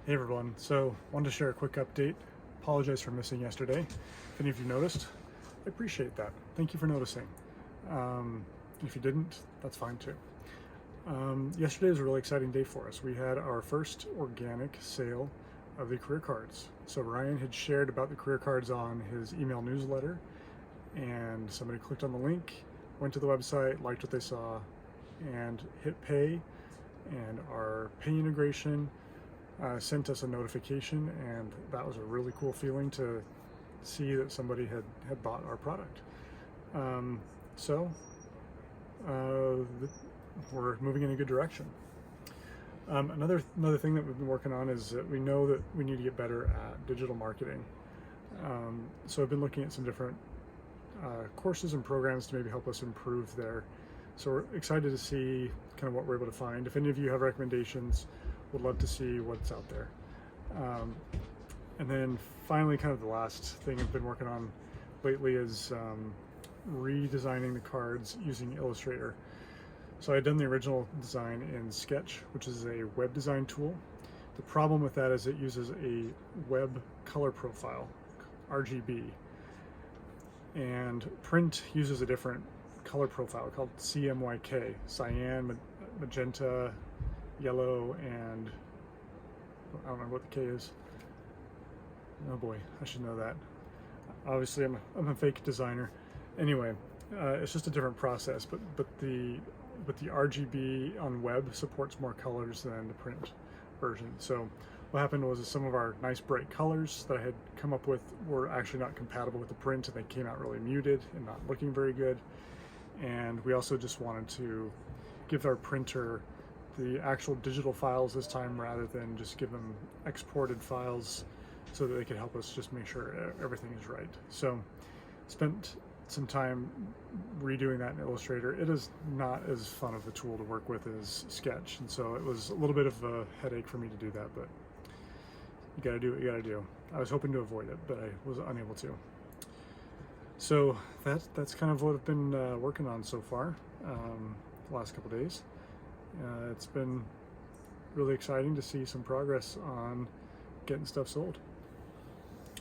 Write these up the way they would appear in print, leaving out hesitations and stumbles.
Hey everyone, so wanted to share a quick update. Apologize for missing yesterday. If any of you noticed, I appreciate that. Thank you for noticing. If you didn't, that's fine too. Yesterday was a really exciting day for us. We had our first organic sale of the career cards. So Ryan had shared about the career cards on his email newsletter, and somebody clicked on the link, went to the website, liked what they saw, and hit pay, and our pay integration sent us a notification, and that was a really cool feeling to see that somebody had bought our product. So we're moving in a good direction. Another thing that we've been working on is that we know that we need to get better at digital marketing. So I've been looking at some different courses and programs to maybe help us improve there. So we're excited to see kind of what we're able to find. If any of you have recommendations, would love to see what's out there. And then finally, kind of the last thing I've been working on lately is redesigning the cards using Illustrator. So I had done the original design in Sketch, which is a web design tool. The problem with that is it uses a web color profile, RGB, and print uses a different color profile called CMYK, cyan, magenta, yellow, and I don't remember what the K is. Oh boy, I should know that. Obviously, I'm a fake designer. Anyway, it's just a different process, but the RGB on web supports more colors than the print version. So what happened was some of our nice bright colors that I had come up with were actually not compatible with the print, and they came out really muted and not looking very good. And we also just wanted to give our printer the actual digital files this time rather than just give them exported files, so that they could help us just make sure everything is right. So spent some time redoing that in Illustrator. It is not as fun of a tool to work with as Sketch, and so it was a little bit of a headache for me to do that, but you gotta do what you gotta do. I was hoping to avoid it, but I was unable to. So that's kind of what I've been working on so far the last couple days. It's been really exciting to see some progress on getting stuff sold.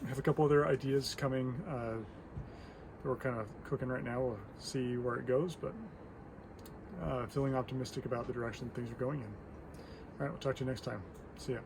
I have a couple other ideas coming that we're kind of cooking right now. We'll see where it goes, but feeling optimistic about the direction things are going in. All right, we'll talk to you next time. See ya.